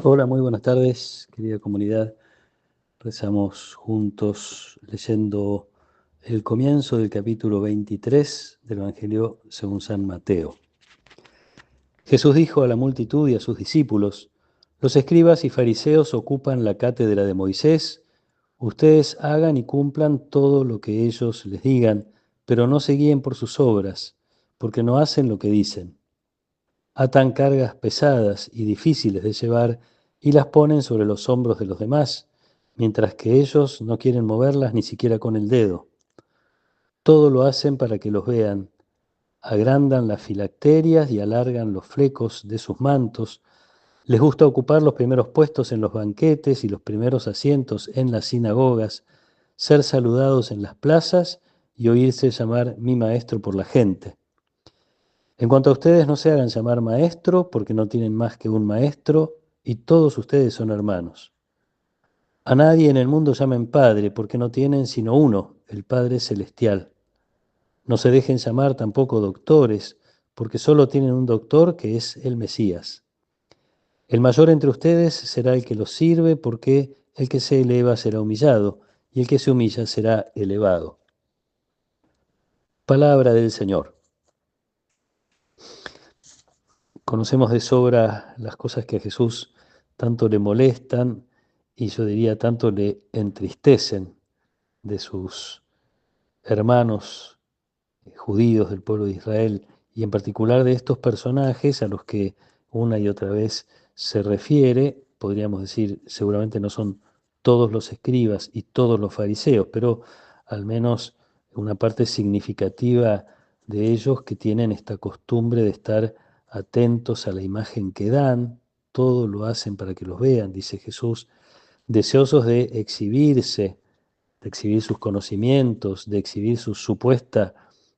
Hola, muy buenas tardes, querida comunidad. Rezamos juntos leyendo el comienzo del capítulo 23 del Evangelio según San Mateo. Jesús dijo a la multitud y a sus discípulos: Los escribas y fariseos ocupan la cátedra de Moisés. Ustedes hagan y cumplan todo lo que ellos les digan, pero no se guíen por sus obras, porque no hacen lo que dicen. Atan cargas pesadas y difíciles de llevar y las ponen sobre los hombros de los demás, mientras que ellos no quieren moverlas ni siquiera con el dedo. Todo lo hacen para que los vean. Agrandan las filacterias y alargan los flecos de sus mantos. Les gusta ocupar los primeros puestos en los banquetes y los primeros asientos en las sinagogas, ser saludados en las plazas y oírse llamar mi maestro por la gente. En cuanto a ustedes, no se hagan llamar maestro, porque no tienen más que un maestro, y todos ustedes son hermanos. A nadie en el mundo llamen Padre, porque no tienen sino uno, el Padre Celestial. No se dejen llamar tampoco doctores, porque solo tienen un doctor, que es el Mesías. El mayor entre ustedes será el que los sirve, porque el que se eleva será humillado, y el que se humilla será elevado. Palabra del Señor. Conocemos de sobra las cosas que a Jesús tanto le molestan y yo diría tanto le entristecen de sus hermanos judíos del pueblo de Israel y en particular de estos personajes a los que una y otra vez se refiere. Podríamos decir, seguramente no son todos los escribas y todos los fariseos, pero al menos una parte significativa de ellos que tienen esta costumbre de estar atentos a la imagen que dan. Todo lo hacen para que los vean, dice Jesús, deseosos de exhibirse, de exhibir sus conocimientos, de exhibir su supuesta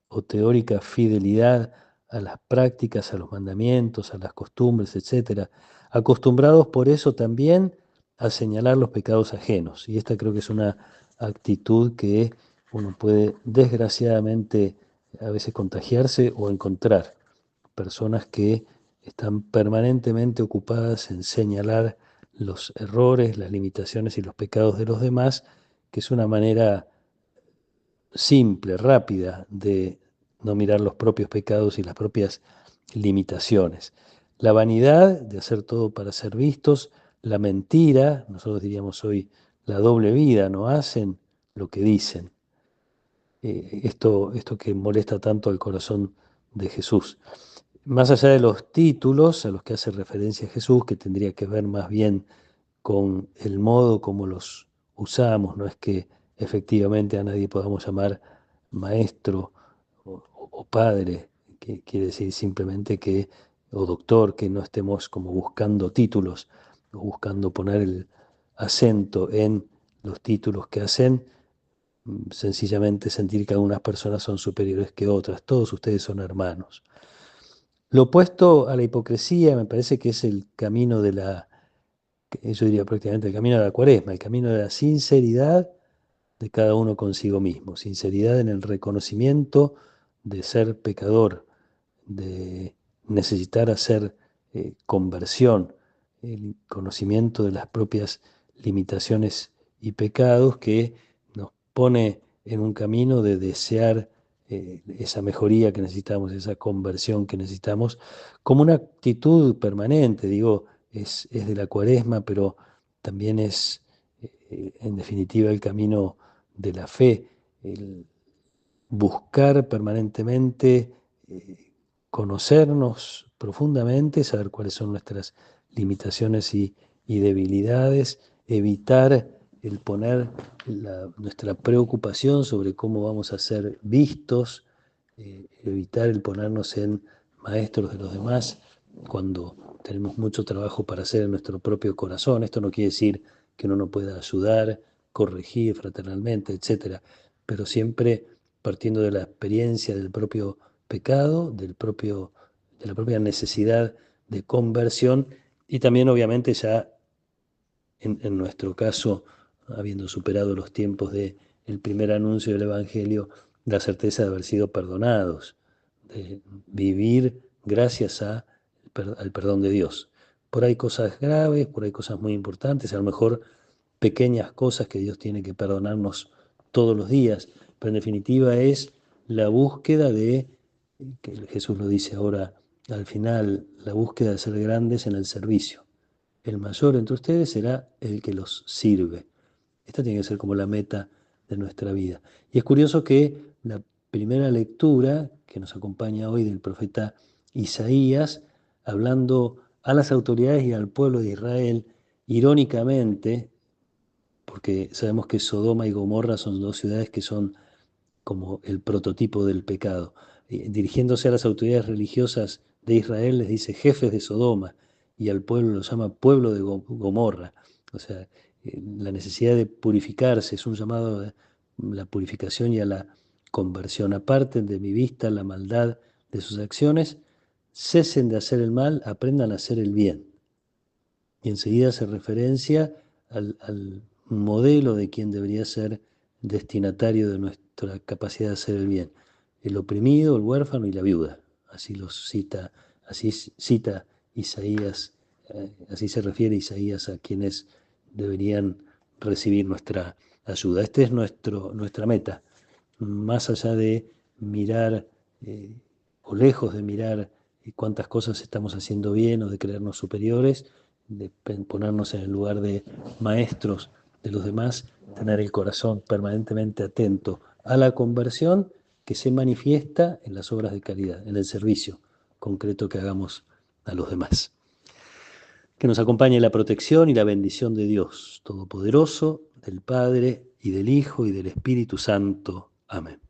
o teórica fidelidad a las prácticas, a los mandamientos, a las costumbres, etcétera, acostumbrados por eso también a señalar los pecados ajenos. Y esta creo que es una actitud que uno puede desgraciadamente a veces contagiarse o encontrar personas que están permanentemente ocupadas en señalar los errores, las limitaciones y los pecados de los demás, que es una manera simple, rápida de no mirar los propios pecados y las propias limitaciones. La vanidad de hacer todo para ser vistos, la mentira, nosotros diríamos hoy la doble vida, no hacen lo que dicen. Esto que molesta tanto al corazón de Jesús. Más allá de los títulos a los que hace referencia Jesús, que tendría que ver más bien con el modo como los usamos, no es que efectivamente a nadie podamos llamar maestro o padre, que quiere decir simplemente que, o doctor, que no estemos como buscando títulos o buscando poner el acento en los títulos que hacen, sencillamente sentir que algunas personas son superiores que otras, todos ustedes son hermanos. Lo opuesto a la hipocresía me parece que es el camino de yo diría prácticamente el camino de la Cuaresma, el camino de la sinceridad de cada uno consigo mismo, sinceridad en el reconocimiento de ser pecador, de necesitar hacer conversión, el conocimiento de las propias limitaciones y pecados que nos pone en un camino de desear esa mejoría que necesitamos, esa conversión que necesitamos, como una actitud permanente, digo, es de la Cuaresma, pero también es en definitiva el camino de la fe, el buscar permanentemente conocernos profundamente, saber cuáles son nuestras limitaciones y debilidades, evitar el poner nuestra preocupación sobre cómo vamos a ser vistos, evitar el ponernos en maestros de los demás cuando tenemos mucho trabajo para hacer en nuestro propio corazón. Esto no quiere decir que uno no pueda ayudar, corregir fraternalmente, etcétera, pero siempre partiendo de la experiencia del propio pecado, de la propia necesidad de conversión y también obviamente ya en nuestro caso, habiendo superado los tiempos del primer anuncio del Evangelio, la certeza de haber sido perdonados, de vivir gracias al perdón de Dios. Por ahí cosas graves, por ahí cosas muy importantes, a lo mejor pequeñas cosas que Dios tiene que perdonarnos todos los días, pero en definitiva es la búsqueda de, que Jesús lo dice ahora al final, la búsqueda de ser grandes en el servicio. El mayor entre ustedes será el que los sirve. Esta tiene que ser como la meta de nuestra vida. Y es curioso que la primera lectura que nos acompaña hoy del profeta Isaías, hablando a las autoridades y al pueblo de Israel, irónicamente, porque sabemos que Sodoma y Gomorra son dos ciudades que son como el prototipo del pecado. Dirigiéndose a las autoridades religiosas de Israel, les dice jefes de Sodoma, y al pueblo lo llama pueblo de Gomorra. O sea, la necesidad de purificarse es un llamado a la purificación y a la conversión. Aparten de mi vista la maldad de sus acciones, cesen de hacer el mal, aprendan a hacer el bien. Y enseguida hace referencia al modelo de quien debería ser destinatario de nuestra capacidad de hacer el bien: el oprimido, el huérfano y la viuda. Así cita Isaías, así se refiere Isaías a quienes deberían recibir nuestra ayuda. Esta es nuestra meta, más allá de mirar o lejos de mirar cuántas cosas estamos haciendo bien o de creernos superiores, de ponernos en el lugar de maestros de los demás, tener el corazón permanentemente atento a la conversión que se manifiesta en las obras de caridad, en el servicio concreto que hagamos a los demás. Que nos acompañe la protección y la bendición de Dios Todopoderoso, del Padre y del Hijo y del Espíritu Santo. Amén.